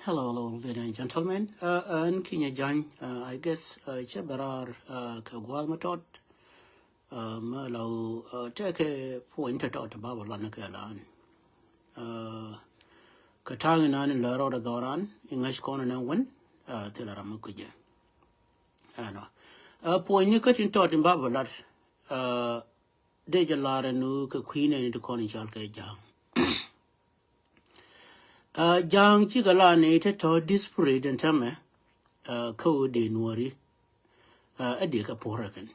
Hello, ladies and gentlemen. And Kenya Jan, I guess Chebarar Kagwal Matot, Merlo, take a point at Babylon Kalan. Katangan in La Roda Doran, English corner and one, Telaramukuja. Anna. A point you cut in taught in Babylon, Dejalar and Nuka Queen and the Cornichal Jang. Jang chigala nated to disparate and tame, ko de Nueri, a digger porakan.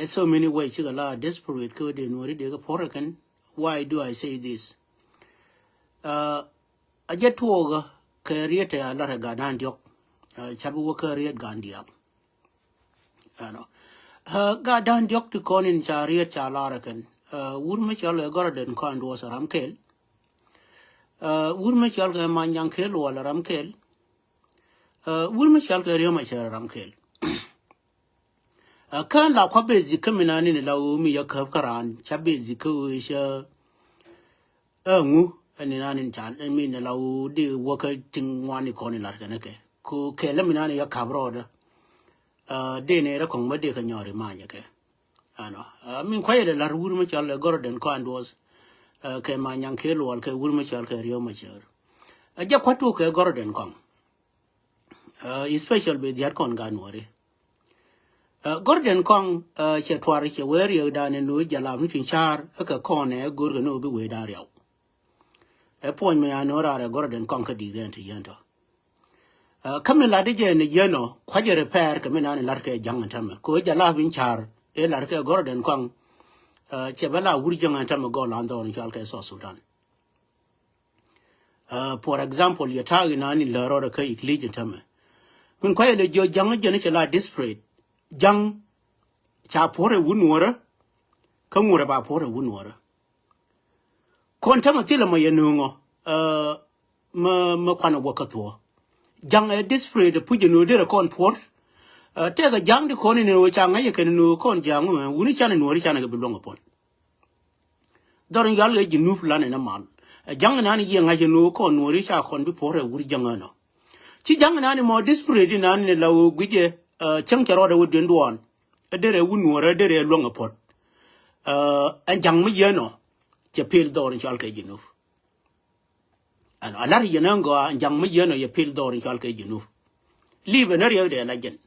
So many ways chigala disparate ko de Nueri digger porakan. Why do I say this? I get to oga, carriete a lot of gadandiok, chabu carriet gandiak. Gadandiok to conin chariot chalarakan, would make all Gordon Koang was a ramkel. Manyang kerlual ramkel. Ramkel. Kan la kwa bezi kaminani ni la umi ya karan chabezi ku isha ngu aninani chan I mean la u di waka ting wani koni la kanake ku kela minani ya kabroda de ne ra kong ma de ka nyori manya ke min kwaye la wurma chal Gordon Koang was ke manyang kerlual ke wurma chal ke rio machar aja kwatu ke Gordon Koang especially be diar kon ganwari Gordon Koang che twari che weri da ne no jalam tin char ka kone gur no be we da riaw e point me anora Gordon Koang ka di ren ti yento kamela de je ne yeno kwaje repair ke menane larke jangantame ko jalam char e larke Gordon Koang Chebala Wurjang and go Lando in Chalke South Sudan. For example, your target on in La Roda Kai Legion Tame. When quiet the young Janichala disparate, young Chapore Woodwater, come with about Porter Woodwater. Quantamatilla Mayanungo, Makwana Wakator. Young a disparate, the Pujano did a corn port. Take a young the corn in which I can know corn young, Wunichan and Warichan belong upon. During Yalla, you knew plan in a man. A young and any young as you know corn, Waricha con before a wood young. She young and animal disparate in an low wiggy, chunker would do one. A dere wouldn't war a dere long upon. And young me yano, you pale door in Chalke Genuf. And a lot of Yananga and young me yano, you pale door in Chalke Genuf. Leave an area there legend.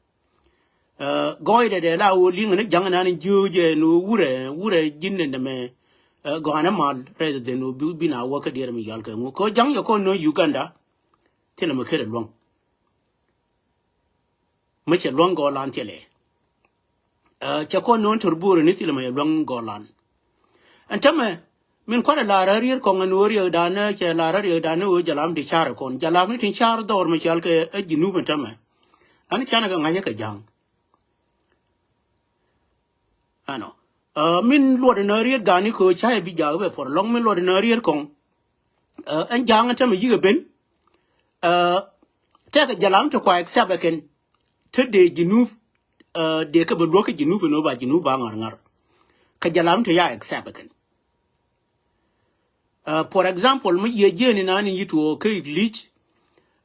Goy de la ling and young and Juge no would gin in the me go on a mal rather than no be now work at the enemy yalka. Ko young you no Uganda till I'm a kid long. Much a long golan tele. Chacon no turbur and itil my long golan. And tell me, mean quite a lara rear kong and warrior dana, lara dana, jalam de characon, jalam in char door Michalke a genuvan tame. And Chanaga Mayaka young. Min Lord and Ariel Gani ko chai bi jawe for long min Lord and Ariel kong. And young at a yiga bin. Take a jalam to quite sabakan. Today, Ginu, de kabul rocket Ginu no by Ginu bangar. Kajalam to ya sabakan. For example, me ye jen in an you to okay leech.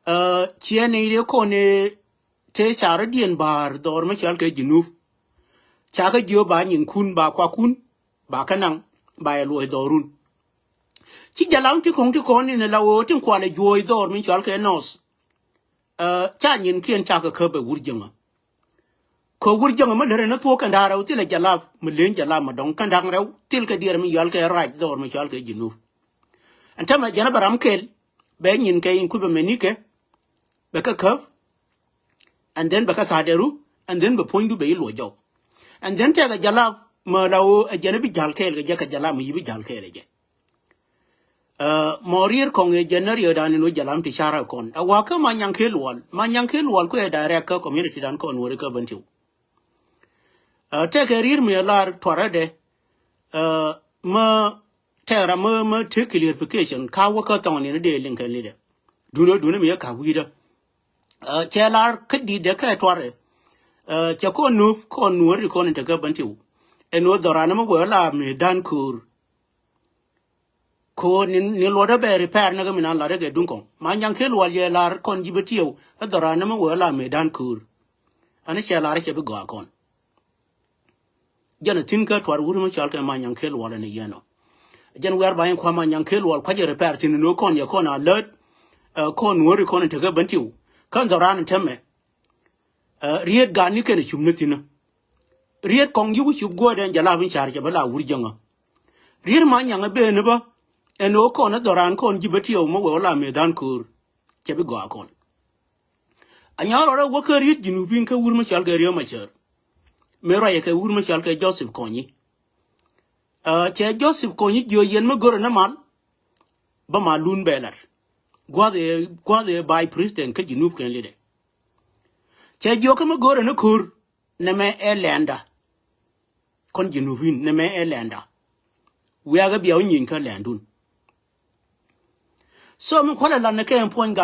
Chiane kone te charadian bar, the or Machalke Ginu. Chaka jo ba nyin kun ba kwa kun ba kanang ba lo dorun chi jalam ti kong ti kon ni la wo tin kwa le jo dor min chal ke nos cha nyin kien chaka ke be wurjanga ko wurjanga ma le na to kan dara ti le jalab mi len jalab ma don kan dang rew til ke dir mi yal ke raj dor mi chal ke jinu antama jana baram kel be nyin ke in ku be menike be ka and then be ka saderu and then be pointu be lo jo. And then take a jalab, Malao, a genebi jalkel, a jaka jalam, you be jalkel. Morir kong a general than in Jalam to Sharakon. A waka manyang kerlual, quite direct community than con worker buntu. Take a rear me a lar torade, terra murmur tickle application, car worker town in a day Lincoln leader. Do not me a cawida. Chelar could be the car torre. Chako noob con Nuer con into Gabantu. And what the Ranama were me dan kur ko ni lo da be repair na ga mina la de dun kon manyang kerlual ye la kon jibetio adara na ma wala medan kur ani che la ke be go kon jana tinka twar wuri ma chal ke manyang kerlual ne yeno jan wer bayan kwa manyang kerlual kwa je repair tin no kon ye kon alert kon wori kon te ga bantiu kan dara na temme riek ga ni ke ne chumnetina riek kong yu chub go den jala bin char ke bala wuri janga riek manyang be ne ba eno kon doran kon jibetio mo wala medan kur ke be go kon anyaro ra wo ke riek jinubin ka wuri ma chal ke riyo ma char mera ye ke wuri ma chal ke Joseph Konyi che Joseph Konyi jo yen ma goro na mal ba malun belar gwade by president ka jinub ken lide che jo ka ma goro na kur ne me elenda kon jinubin ne me elenda we aga biaw nyin ka landun so mo kwala la ne ke point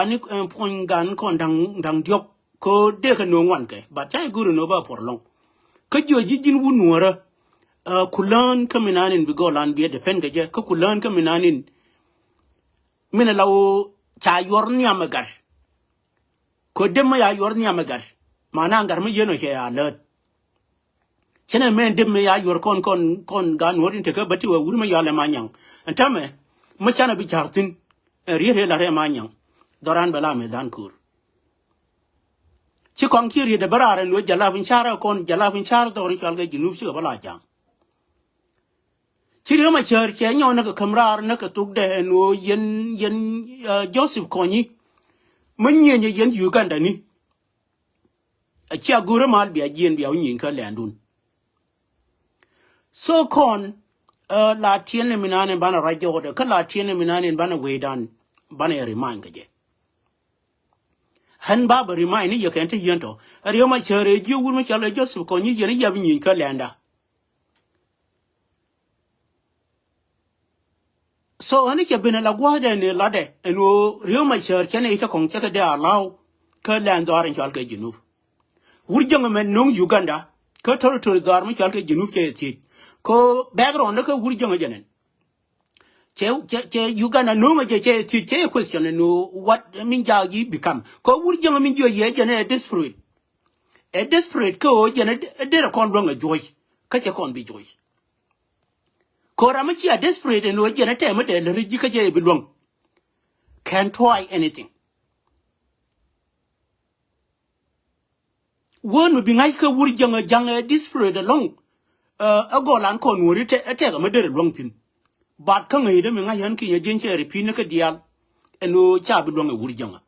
gan kon dang diok ko de ka no wan ke ba chai guru no ba por long ka jo jin wu nuora kulan kaminanin bigolan bi defen ga je ka kulan kaminanin mina lawo cha yor nyamagar ko demma ya yor nyamagar mana ngar mi yeno he ya let chene men demma ya yor kon gan worin te ka bati wa wurma ya le manyang antame ma chana bi chartin riere la re manyang doran bala me dan kur ci kon kiri de barare no jala fin chara kon jala fin chara dorin kalga jinub ci bala jang Chiri ma char che nyo na ka kamrar na ka tuk de no yen Joseph Konyi manye nye yen Uganda ni a chia gura mal bia yen bia nyin ka landun so kon la tiene minane bana rajo de ka la tiene minane bana wedan bana remind ka je han baba remind ni yakente yento ariyo ma char e ju wur ma char Joseph Konyi yen ya nyin ka landa so ani ke bena la gwada ne lade eno riyo ma char kene ita kong chaka de allow ka land dorin chal ke jinub wurjang men nong Uganda ka territory dar ma chal ke jinub ke ti ko background ka wurjang janen che Uganda nong che ti question no what min jagi become ko wurjang min jo ye jane desperate ko jane de kon wrong a joy ka che kon bi joy Koramachi are desperate and no genete made the Rijika belong. Can try anything. One would be like a wood young desperate along. A golan con would take a mother wrong thing. But come here, I yanking a ginger repinica deal and no child belong a wood younger.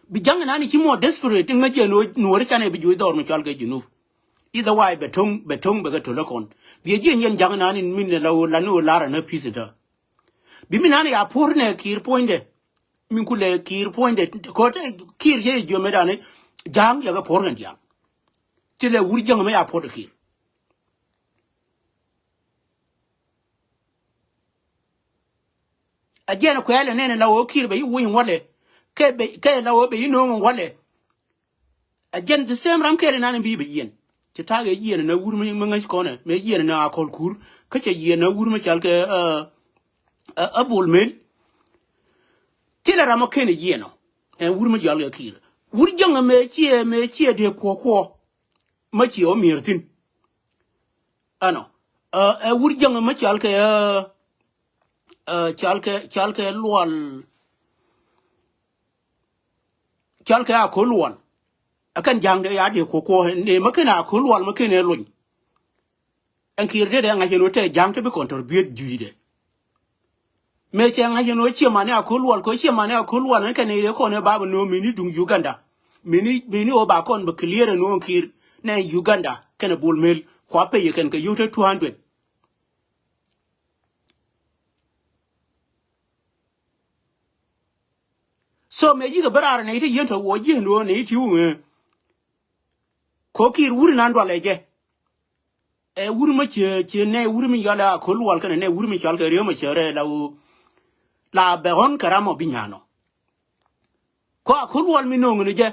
Be young and any more desperate in a general no can be with all Michalga, you know. Either way, betong baga to look on. Be a yen jangan in Minelo Lano Lara no pisita. Biminani are poor neck here pointed. Minkule kir pointed. Court kir ye Jomedane, Jang Yaga Portland Jam. Till a wood young may a port here. Again, a quail and then a low kir by you win wallet. Kay low be you know wallet. Again, the same ram carrying an be yen. Ci tage yene na wurma nga kone me yene na akol kur ka ci yene wurma calke abul mel ci la ramo kene yeno en wurma jall kir wur jonga me ci de ko ma ci o mirtin ano wur jonga ma calke lual calke akol lual akan jang de ya de ko ne makana kulwal makene lun an kirde de nga jeno te jang te be contribute juide me che nga jeno che mane akulwal ko che mane akulwal ne kane ko ne baba no mini dung Uganda mini o ba kon be clear no kir ne Uganda kana bul mel ko pe ye kan ka yote 200 so me yiga barara ne te yento wo yeno ne ti wu Kokir wuri nan dwale je wuri ma che ne wuri mi yala ko luwal kana ne wuri mi chal ka riyo ma chere la beron karamo binyano ko luwal mi no ngene je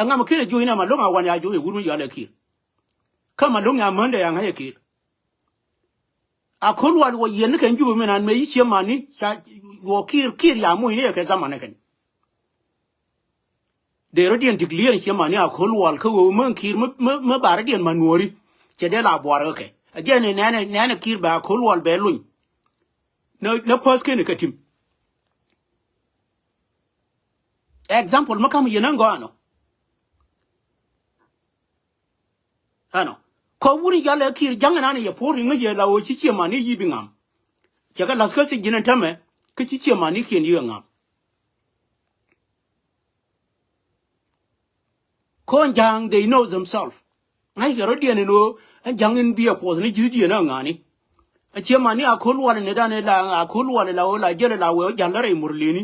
ngam kire joina ma longa wan ya jo wuri mi yala kir kama longa mande ya ngaye kir a kerlual wo yen kan ju men an me yi mani cha wo kir ya mu ne ke zaman kan de rodien declare yi mani a kerlual ko wo men kir me bar dien manori che de la bwar ke again ne kir ba kerlual be lun no pas ke ne katim example makam yen ngo ano ko wuri yale kir jangana ne ye pori ngi la wo chi mani yi bingam jaga las ka si jinan tame ke chi mani ken yi ngam ko jang they know themselves ngai ga rodien no jangin biya ko ne jidi na ngani a chi mani a kolwa ne da ne la a kolwa la o la jere la wo jalare murlini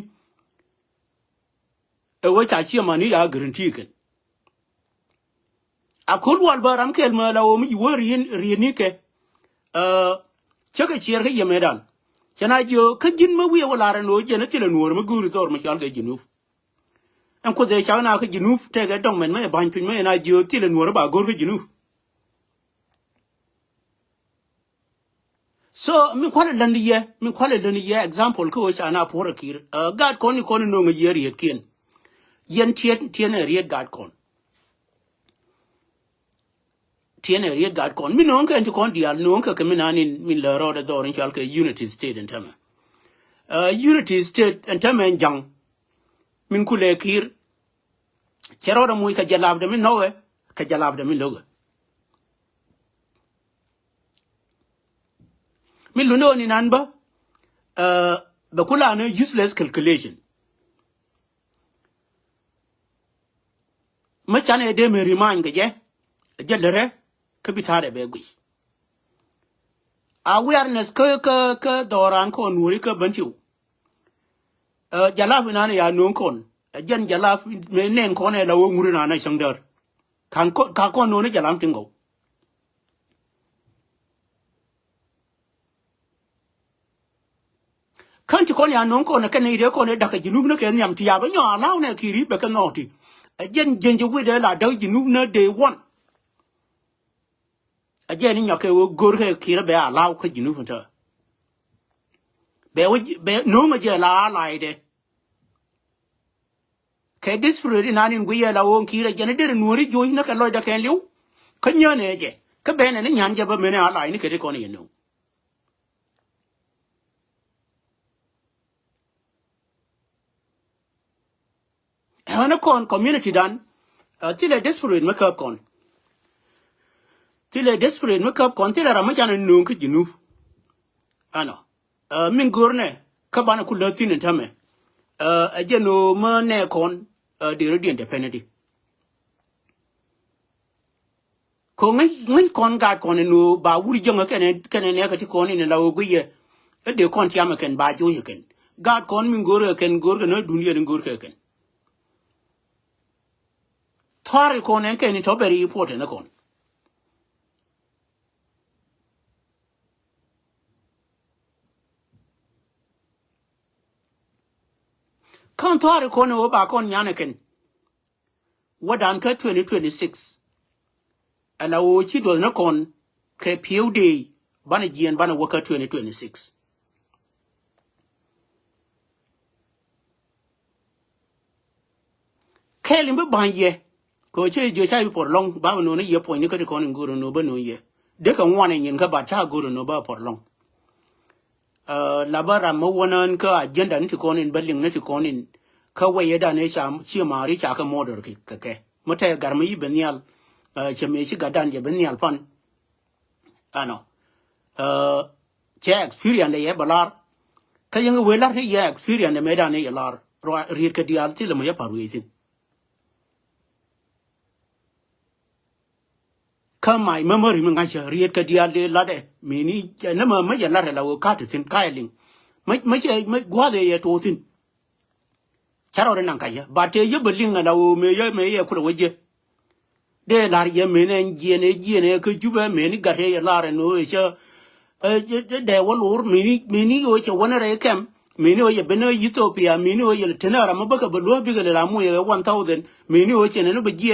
e wo cha chi mani ya guarantee ken a kolwa baram kel ma la o mi wo rini ke chaka chier ke yemedan chana jo kajin ma wiya wala ran no jena tile nuor ma guru tor ma chal ga jinuf en ko de chana ka jinuf te ga dong men ma ban pin ma na jo tile nuor ba gor ga jinuf so min kwale landi ye example ko chana pora kir gad kon no ngi yer ye kien yen tien riek gad kon tiene riek gad kon mi non kan kon dial non ka keminanin min la roda dorin chal ke unity state en tama unity state en tama en jang min kule kir cheroda muy ka jalab de min nowe ka jalab de min loga min luno ni nanba ba kula no useless calculation ma chane de me remind ge jalere ka bitare be gui awareness ka doran ko nuri ka bantiu jalaf na ya non kon jen jalaf me nen ko ne lawo nguri na sangdar kan ko ka ko no ne jalam tingo kan ti kon ya non ko ne kan ide ko ne daga jinub ne ken yam ti ya ba nyo law ne kiri be ka noti jen ju wi de la daw jinub ne day one again in your go kira be allow ka jinu funta be no ma je la laide ke desperate nanin guya la won kira jene der nuori joyi na ka loida ken liu ka nyane je ka be ne nyan je ba mene ala ni ke ko ne no hana kon community dan tile desperate make up kon tile desperate make up kon tile ramajana no ka jinu ano min gorne ka bana ku latin tame ajeno ma ne kon de radiant independent ko ngai kon ga kon no ba wuri jonga kene ne ka ti kon ni lawo guye de kon ti amaken ba jo yeken ga kon min gore ken gorga na duniya den gorga ken thari kon en ken to very important na kon kan thari kon o ba kon nyanaken wadan ka 2026 ala wo chi do na kon ke POD bana gien bana waka 2026 kelim be banye ko che jo chai por long ba no ne ye point ni ka kon ngoro no ba no ye de ka ngwane nyin ka ba cha goro no ba por long la bara mo wonan ka agenda ni kon in baling ne kon in ka waye da ne sha chi mari cha ka modor ke mota garmi benial cheme chi gadan je benial pan ano che experience ye balar ka yang welar ni ye experience me da ne ye lar ro ri ka dial ti le mo ya paru yisin ka mai memory man ga ri ka dial de la de mini na ma ya la la wo ka tin ka ling mai gwa de ye to tin charo re nan ka ya ba te ye beling la wo me ye ku lo je de la ye me ne je ne ke ju ba me ni ga re la re no che de wo lur mini yo che wona re kem mini yo ye beno Ethiopia mini yo ye tenara ma baka ba lo bi ga la mu ye 1000 mini yo che ne ba je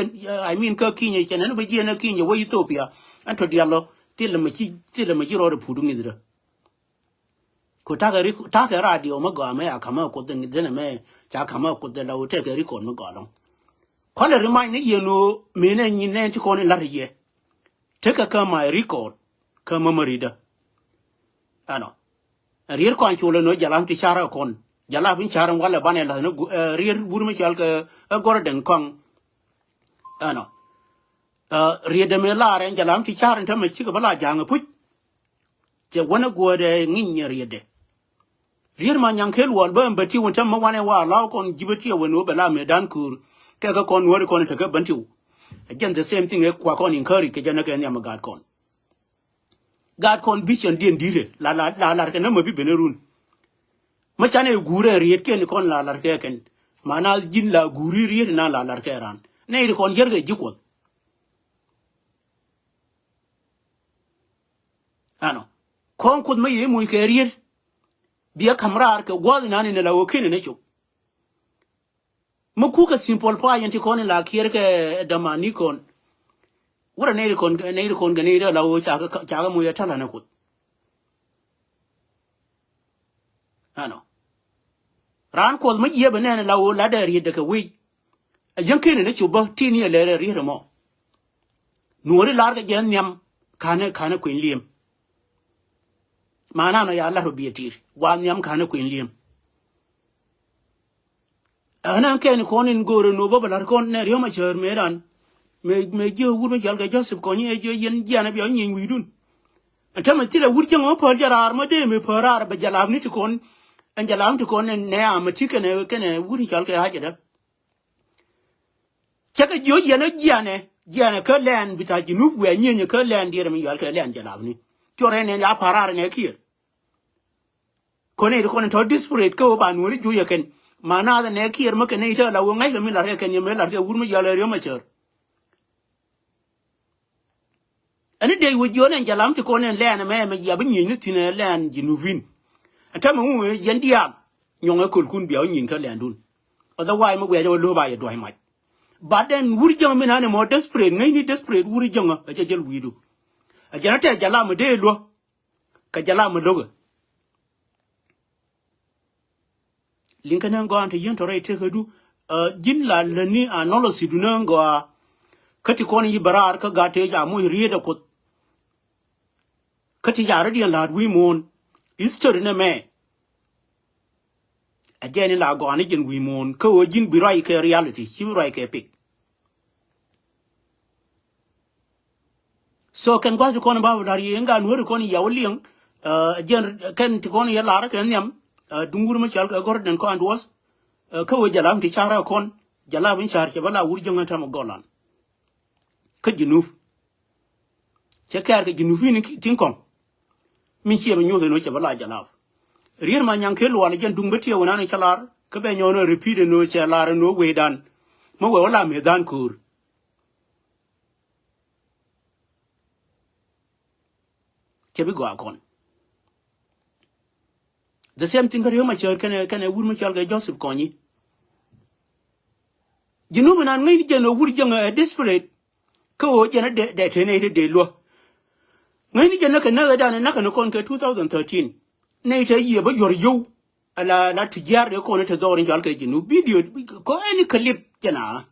I mean ka kinye che ne ba je na kinye wo Ethiopia anto diallo tile ma ji ro de pudu ngi dira ko ta ka radio ma go me akama ko den den me cha kama ko de la o te ka ri ko ma go long ko le remind ni you know me ne ni ne ti ko ni la ye take a my record ka memory da ano rier ko an chulo no jalam ti chara kon jala bin chara wala bane la no rier buru me chal ka Gordon Koang ano rier de me la ren jalam ti chara ta me chi ka bala jang pu je wana go de ngin rier de rier manyang kerlual ba mbati won tam wane wa la kon jibati wonu bala me dan kur ka kon wori kon ta ka bantu again the same thing kwa kon incur ke jana ke nyam God kon vision din dire la ke na mabi benerun ma chane gure riet ken kon la ke ken mana jin la guri riet na la ke ran ne kon yerge jikot ano kon kud ma yemu ke riet biya kamrar ke gwal na ne la wokin ne chuk muku ka simple pa yanti kon la kier ke damani kon wura ne kon gane da lawo cha mu ya tala na kut ano ran ko ma yeba ne lawo la da ri da ka wi yanke ne chuba tini le ri mo nuori lar ga jen nyam kana kuin liem mana no ya Allah rubiyatir wa nyam kana kuin liem ana ken konin goro no babalar kon ne riyo ma cher meran me je wur me jalga Joseph ko ni je yen jana bi nyin widun antama tira wur jango po jarar ma de me parar ba jalam ni tikon an jalam tikon ne am tikene kene wur jalga haje da chaka jo yena jana ka len bita jinu we nyin ka len dire mi jalga len jalam ni chore ne ya parar ne kir ko ne ko ne to desperate ko ba nuri ju yeken mana da ne kir ma ke ne ta lawo ngai ga mi la re ken me la re wur me jala re ma cher ani day wo jone jalam ti ko ne len me ya bin yin ti ne len jinuvin ata mu yendia nyonga kol kun biya yin ka len dun otherwise mo we jo lo ba ye do mai baden wuri jong mi nane mo desperate ngai ni desperate wuri jong a jel widu a janata jalam de lo ka jalam logo linkana go ante yin to re te du jin la lani anolo siduna go kati ko ni barar ka gate ja mu rieda ko kati ya radian lad wi mon history na me again la go ani jin wi mon ko jin bi rai ke reality chi rai ke pic so kan gwa ko na ba la ri nga nu ko ni yawliang again kan ti ko ni la ra kan yam dungur ma chal ka Gordon Koang was ko jalam ti chara kon jalabin char ke bala wur jonga tam golan ka jinuf che kar ka jinufin tin kom min che nyu no che bala jalab rier ma nyang ke lo jen dung beti wona ne chalar ka be nyono repeat no che lar no we dan mo we wala me dan kur che bi go akon the same thing rier ma cher kana wur ma chal ga Joseph Kony jinuf na ngai je no wur jonga desperate ko jena de tene de lo ngai ni jena kana da na kana kon ke 2013 ne ta yi ba yor yo ala la tijar de ko ne ta zorin jal ke jinu video ko any clip jena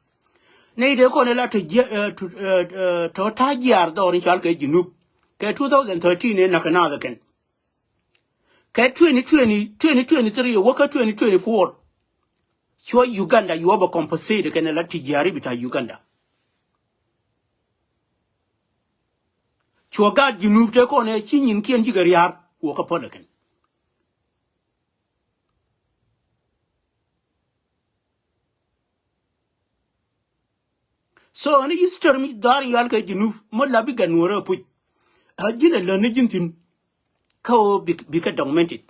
ne de ko ne la to ta jar zorin jal ke jinu ke 2013 ne na kana da ken ke 2023 waka 2024 sho Uganda you over compensate ken la tijari bita Uganda choga jinuf te ko ne chinyin kien jigariar wo ka podaken so ani history mi dar yal ka jinuf mo labi ganwara pu hajina la ne jintin ko bi ka documented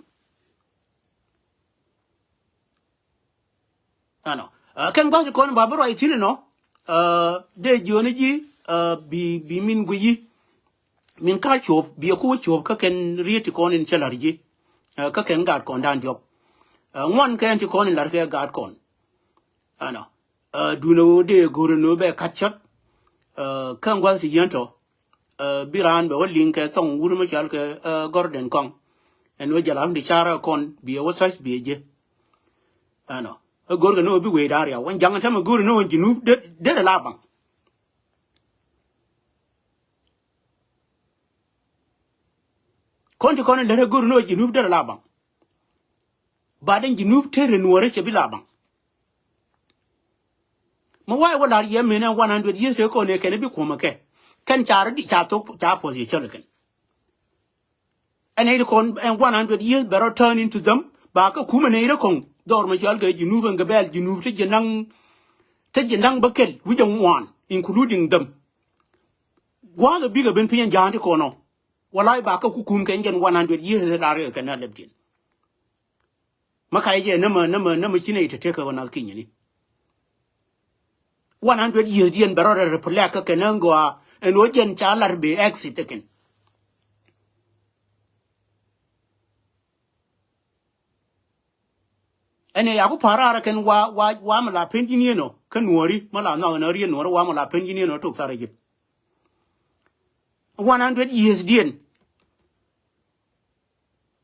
ano kan ba ko ba bro ai tini no de joni ji bi min guyi min ka chop bi ko chop ka ken rieti kon in chalarji ka ken gad kon dan job ngon ken ti kon lar ke gad kon ano duno de goro no be kachat kan gwal ti yento biran be wallin ke tong wuru ma chal ke Gordon Koang and we jalam di chara kon be what size be je ano a gor no bi we daria wan jang ta ma gor no jinu de la bang kon to kon le gor no jinu de la bang ba den jinu tere nuore che bi la bang ma wai wala ye me na 100 years ko ne ken bi ko ma ke kan chara di cha to cha position ken and they con and 100 years better turn into them ba ka kuma ne ira kon dor ma jal ga jinu ban ga bel jinu te jenang bakel wi jong wan including them wa ga biga ben pian jandi ko no walai ba ka ku kum ken gen 100 years da re ka na lebjin maka je na ma chine ite te ka wana kinya ni 100 years dien better report ka ken ngwa en o jen cha lar be exit ken ene ya ku parara ken wa mala penjini no kan wori mala na ri no wa mala penjini no to sare git 100 years dien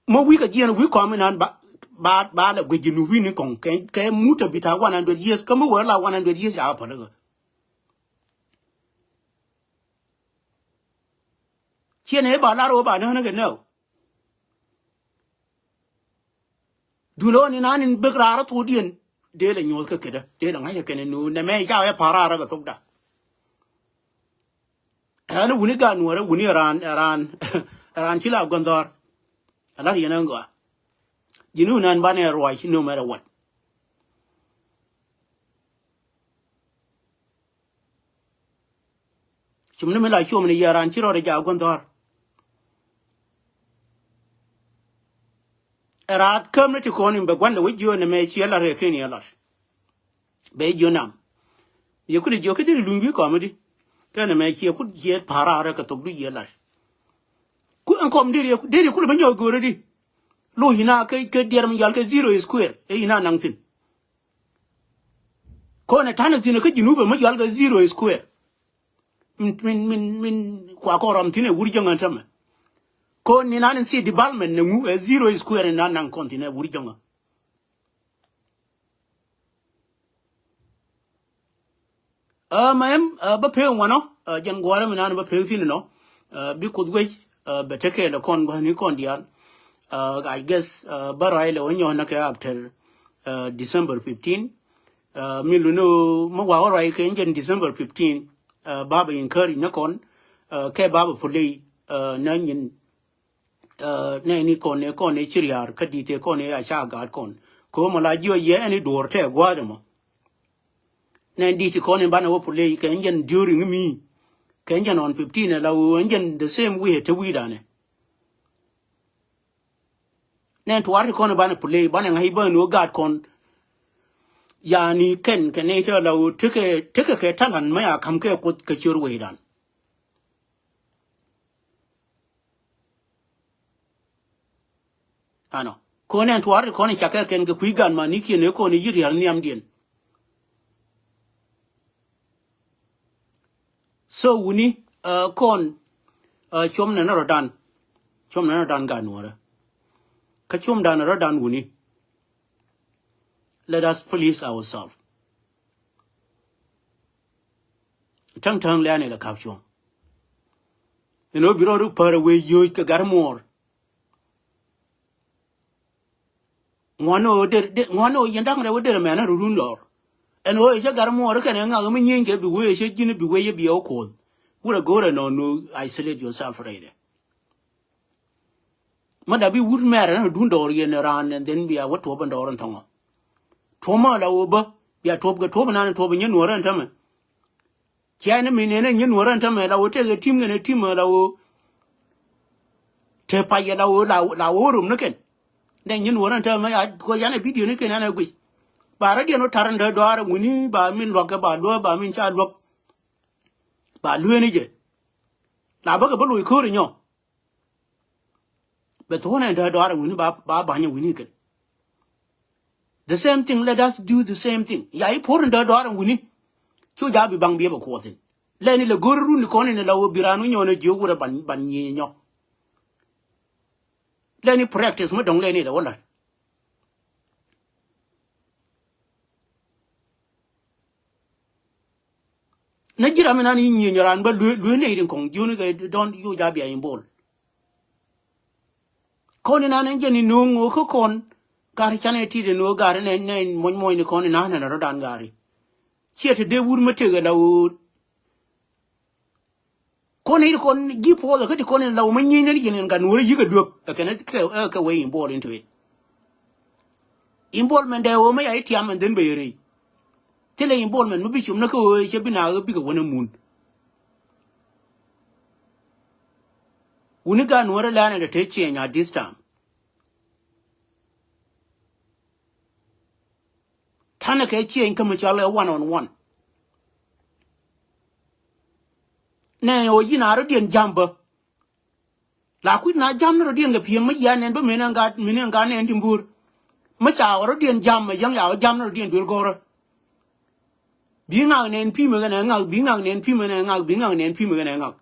mo wi ka dien wi ko minan ba la gwejinu wi ni kon ke muta bita 100 years ka mo wala 100 years ya pa la chene ba la ro ba na ke no dulo ni nanin begrara to dien de le nyol ka keda de la ngaya ken nu na me ja ya parara ga tokda ana wuni ga nuara wuni ran chila gondor ala yana ngo jinu nan bane roi no matter what chumne me la chum ni yaran chiro re ja gondor erat kam ne ko ni be gwanda wi jo ne me chiela re ken ya la be jo nam ye ku jo ke de lumbi ko amadi kana me chi ku je parara ka tokdu ye la ku an kom de ku ba nyo gore di lo hina ke dieram yal ke 0 square e hina nang tin ko na tan tin ke jinu ba ma yal ke 0 square min kwa ko ram tin e wuri jonga tam ko ni nan si development ne mu 0 square na nang continent wuri jonga mayem ba pe wano jan gwara min nan ba pe tin no bi kudwe be take le kon ba ni kon dial I guess barai le onyo na ka after December 15 miluno mo wa rai ke ngen December 15 baba inkari na kon ke baba fulei na nyin na ni kon ne chiriar ka dite kon ya sha ga kon ko mala jo ye ani dor te gwa de mo na dite kon ba na wo fulei ke ngen during me ke ngen on 15 la wo ngen the same way te wi da ne nen to war kon ba na play ba na ngai ba no gad kon yani ken ne to la tike ke talan ma ya kam ke ko ke chur we dan ano ko nen to war kon chaka ken ke kuigan ma ni ke ne ko ni yiri har niam dien so wuni kon chom na rodan ga nuora ka chom dan rodan wuni let us police ourselves tang le ne la kapchom biro ru par we yo ka garmor ngono yendang re weder mena rurun lor eno e garmor ka ne nga mi nyinge bi we she jini bi we bi o ko wura gore no isolate yourself right mada bi wur mere na dun dor yen ran and then bi a wat to ban dor tonga toma la oba ya top ga top na to bin yen ran tama kya ne mi ne yen ran tama la wote ga tim ne tim la o te pa ya la o rum ne ken den yen ran tama ya ko ya ne video ne ken na gui ba ra no taran da do ara muni ba min lo ga ba do ba min cha lo ba lu ne je la ba ga ba lu ko ri nyo but when I do wini ba wini ken. The same thing, let us do the same thing. Ya important da do wini. Chu ja bi bang bi ba ko tin. Le ni le goru ni ko ni la wo biranu nyo ne jo wura ban nyi nyo. Lenny practice mo dong lenny da wala. Na jira mena ni nyi nyaran ba lu ne irin kong juni ga don yu ja bia in bol. Koni na nje ni no ngo ko kon gari chane ti de no gari ne moy ni koni na na rodan gari. Chiete de wur mate ga law koni kon gi po da kati koni law man nyi ne yin ga no yi ga duok ka ne ka way in bol into it. In bol men de o me ai tiam and then be yere. Tele in bol men mabichum na ko che bina ga bi ga wona mun. Uniga Nuer land at change at this time. Tanaka change come chala 1-on-1. Nay o yina rodian jamba. La quit na jam rodian the pium yan and Bemenangat Minangan and Timbur. Macha rodian jam a young hour jam rodian Dulgora. Being out and Piman and out, being out and Piman and out, being out and Piman and out.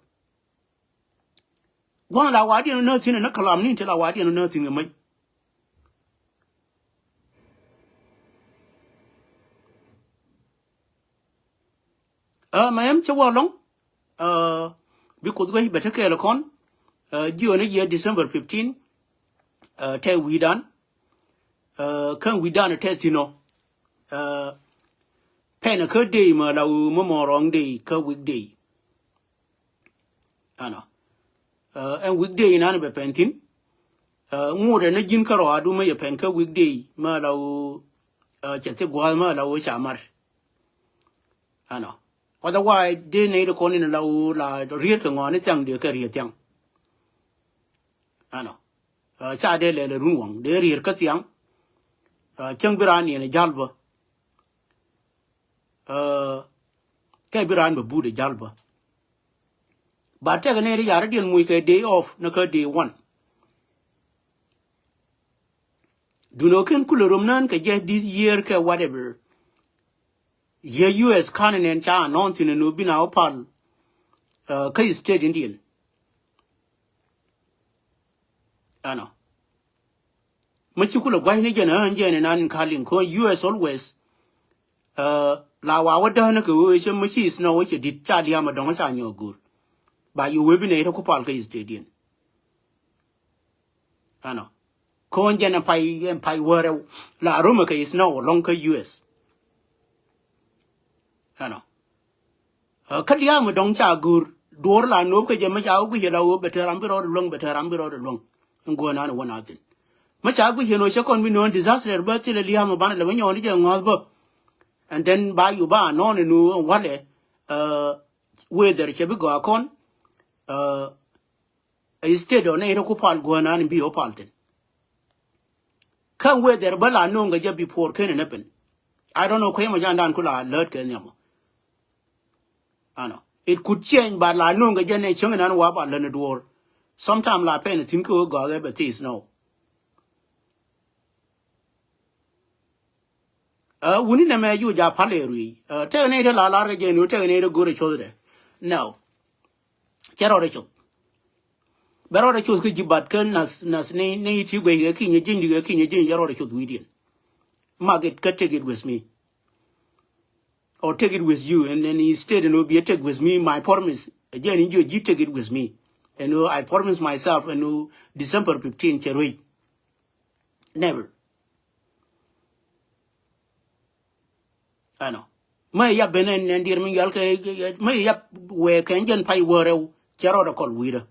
One I didn't know nothing in a calamity until I didn't know nothing in my. My am Chawalong. Because we better care con. During the year December 15. Tell we done. Can we done a test, you know. Pen a cur day, my more wrong day, cur weekday. Anna. And weekday in Annabelle Pentin. More than a gin caro, I do my pen cur weekday, my low Chetigualma, la Chamar. Anna. Otherwise, they need a con in a low la riek on it young, dear career young. Anna. Chadele the room, dear riek cut young. Changberani and a jalba. Kabiran be Buddha jalba. But take an area Yardian week a day off, naka day 1. Do no can cooler none can get this year, whatever. Ye US Canon and Cha, Nontin and Ubina Opal, Kay State Indian. Anna. Machukula Guaynigan and Ann Carlin, US always. La Wadanaka, which a machine no which did Charlie Amadonga your good. By you webinar Kupalka is dead. Anna. Conjan and Pai were La Romaka is now longer US. Anna. Kaliama don't cha good. Dorla no Kajamaja, we had better ambero long, better ambero long, and go on 1 hour. Much I wish you know, second we know disaster, but till Liam Ban when you're on and then by you bar, non and no wale, whether Chebigo Acon, instead on 8 Kupal go on and be opalten. Come where there Bella no just before Ken happen. I don't know Quemajan Kula alert Kenyamo. Anno. It could change, but la no Gajane Chung and Waba learned war. Sometime la pen think go but is no. We need a man you ja paleri. Terminator la larga again, you terminator good each other. No. Cheroricho. Beroricho could but can nas native way a king, a king, Yaroricho Widian. Margaret could take it with me. Or take it with you, and then instead, and will be a take with me, my promise. Again, you take it with me. And I promise myself, and December 15, Cherry. Never. I know. May yap benen and dear Mingalka, may yap where Kanjan Pai were Charada called Wida.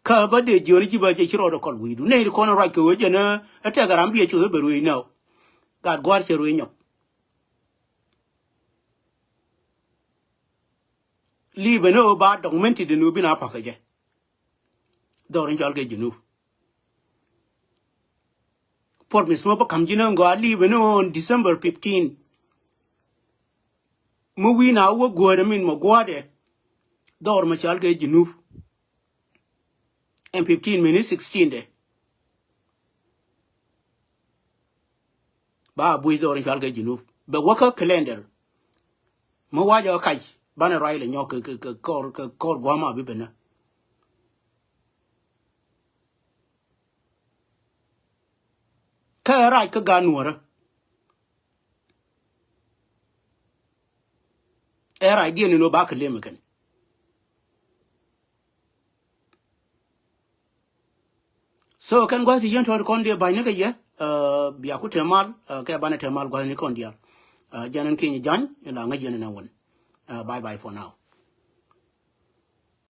Cover the Jolly by Chirota called Widu. Nay, the corner right to a tagarambi to the Beru now. God got your Leave no about documented the Nubina package. Doran Jalga Junu. Port Miss Mopa Kamjina go leave no on December 15. Movie now will go to mean Maguade. Dor Machalga Junu. And 15 minutes 16 day. Bob with Doran Jalga Junu. But work a calendar. Mawaja Kai. Banner Riley and York call Guama Bibena. ka right ka ga Nuer era idea no ba ka lemakan so kan gwa ti yen to kon de ba ne ka ye biya ku temal ka ba ne temal gwa ni kon dia janan ke ni jan ina nga yen na won bye bye for now